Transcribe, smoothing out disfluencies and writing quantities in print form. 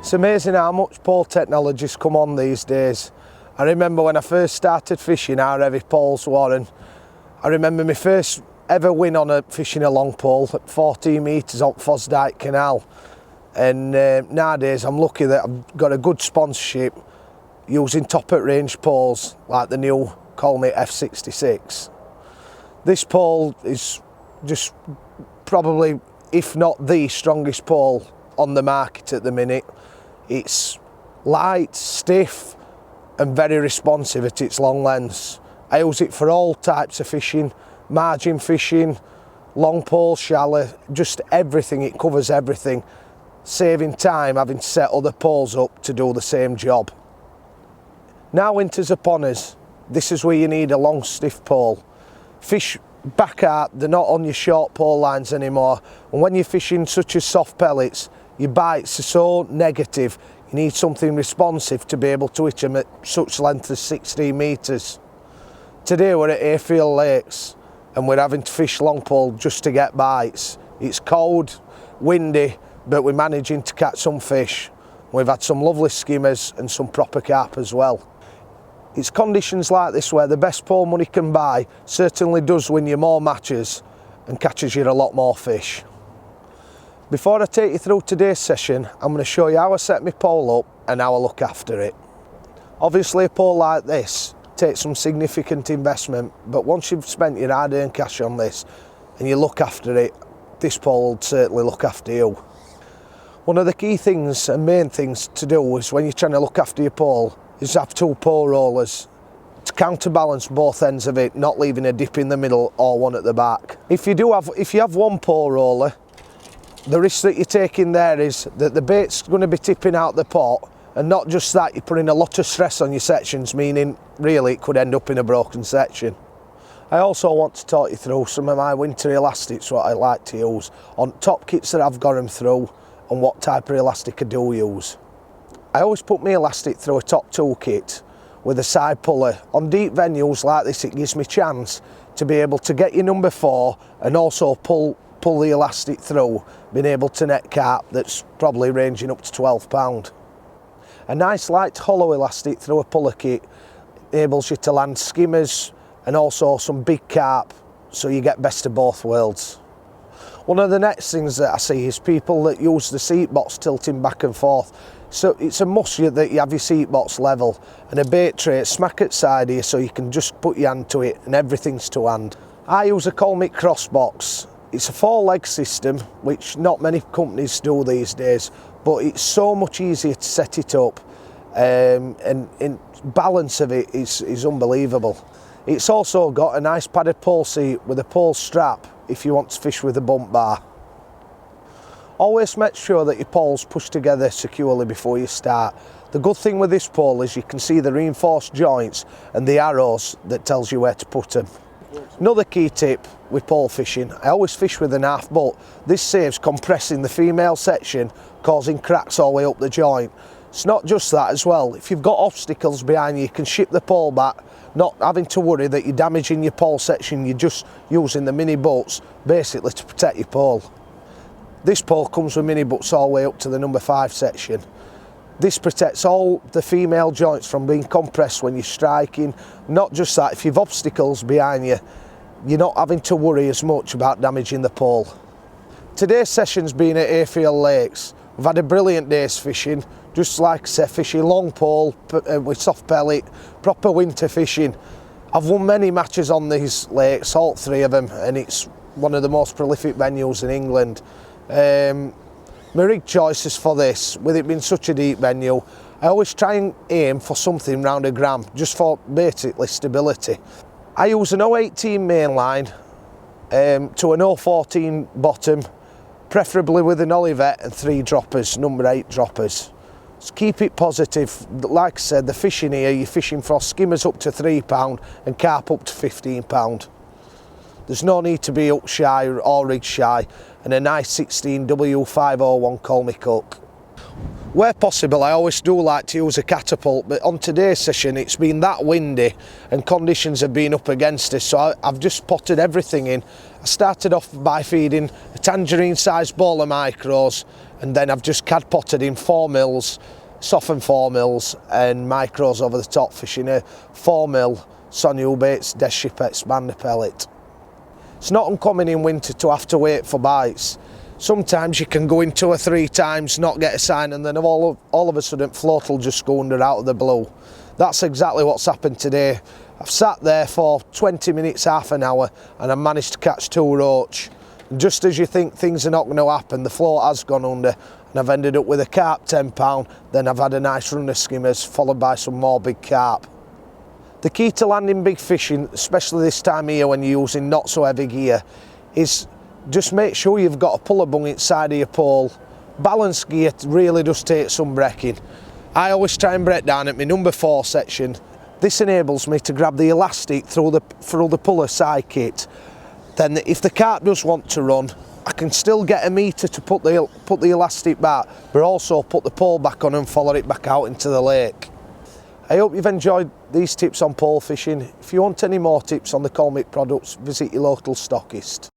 It's amazing how much pole technology's come on these days. I remember when I first started fishing how heavy poles were, and I remember my first ever win on fishing a long pole at 14 metres up Fosdyke Canal. And nowadays I'm lucky that I've got a good sponsorship using top at range poles like the new Colmic F66. This pole is just probably, if not the strongest pole on the market at the minute. It's light, stiff and very responsive at its long lengths. I use it for all types of fishing, margin fishing, long pole, shallow, just everything. It covers everything, saving time having to set other poles up to do the same job. Now winter's upon us, this is where you need a long stiff pole. Fish back out, they're not on your short pole lines anymore, and when you're fishing such as soft pellets, your bites are so negative, you need something responsive to be able to hit them at such length as 16 metres. Today we're at Hayfield Lakes and we're having to fish long pole just to get bites. It's cold, windy, but we're managing to catch some fish. We've had some lovely skimmers and some proper carp as well. It's conditions like this where the best pole money can buy certainly does win you more matches and catches you a lot more fish. Before I take you through today's session, I'm going to show you how I set my pole up and how I look after it. Obviously a pole like this takes some significant investment, but once you've spent your hard-earned cash on this and you look after it, this pole will certainly look after you. One of the key things and main things to do is when you're trying to look after your pole is have two pole rollers to counterbalance both ends of it, not leaving a dip in the middle or one at the back. If you have one pole roller, the risk that you're taking there is that the bait's going to be tipping out the pot, and not just that, you're putting a lot of stress on your sections, meaning really it could end up in a broken section. I also want to talk you through some of my winter elastics, what I like to use on top kits that I've got them through and what type of elastic I do use. I always put my elastic through a top tool kit with a side puller. On deep venues like this it gives me a chance to be able to get your number 4 and also pull the elastic through, being able to net carp that's probably ranging up to £12. A nice light hollow elastic through a puller kit enables you to land skimmers and also some big carp, so you get best of both worlds. One of the next things that I see is people that use the seat box tilting back and forth. So it's a must that you have your seat box level and a bait tray smack at side here so you can just put your hand to it and everything's to hand. I use a Colmic cross box. It's a 4-leg system, which not many companies do these days, but it's so much easier to set it up, and balance of it is unbelievable. It's also got a nice padded pole seat with a pole strap if you want to fish with a bump bar. Always make sure that your poles push together securely before you start. The good thing with this pole is you can see the reinforced joints and the arrows that tells you where to put them. Another key tip with pole fishing, I always fish with an half butt. This saves compressing the female section, causing cracks all the way up the joint. It's not just that as well, if you've got obstacles behind you, you can ship the pole back, not having to worry that you're damaging your pole section, you're just using the mini butts basically to protect your pole. This pole comes with mini butts all the way up to the number 5 section. This protects all the female joints from being compressed when you're striking. Not just that, if you've obstacles behind you, you're not having to worry as much about damaging the pole. Today's session's been at Hayfield Lakes. We've had a brilliant day's fishing, just like I said, fishing long pole with soft pellet, proper winter fishing. I've won many matches on these lakes, all 3 of them, and it's one of the most prolific venues in England. My rig choices for this, with it being such a deep venue, I always try and aim for something around a gram, just for basically stability. I use an 018 mainline to an 014 bottom, preferably with an Olivet and 3 droppers, number 8 droppers. So keep it positive. Like I said, the fishing here, you're fishing for skimmers up to £3 and carp up to £15. There's no need to be hook shy or rig shy, and a nice 16 W501 Colmic hook. Where possible, I always do like to use a catapult, but on today's session it's been that windy and conditions have been up against us, so I've just potted everything in. I started off by feeding a tangerine sized bowl of micros, and then I've just cad potted in 4 mils, softened 4 mils and micros over the top, fishing a 4 mil Sonny Baits Death Ship Expander pellet. It's not uncommon in winter to have to wait for bites. Sometimes you can go in 2 or 3 times, not get a sign, and then all of a sudden float will just go under out of the blue. That's exactly what's happened today. I've sat there for 20 minutes, half an hour, and I've managed to catch 2 roach. And just as you think things are not going to happen, the float has gone under, and I've ended up with a carp £10, then I've had a nice run of skimmers, followed by some more big carp. The key to landing big fish, especially this time of year when you're using not so heavy gear, is just make sure you've got a puller bung inside of your pole. Balance gear really does take some breaking. I always try and break down at my number 4 section. This enables me to grab the elastic through the puller side kit. Then if the carp does want to run, I can still get a meter to put the elastic back, but also put the pole back on and follow it back out into the lake. I hope you've enjoyed these tips on pole fishing. If you want any more tips on the Colmic products, visit your local stockist.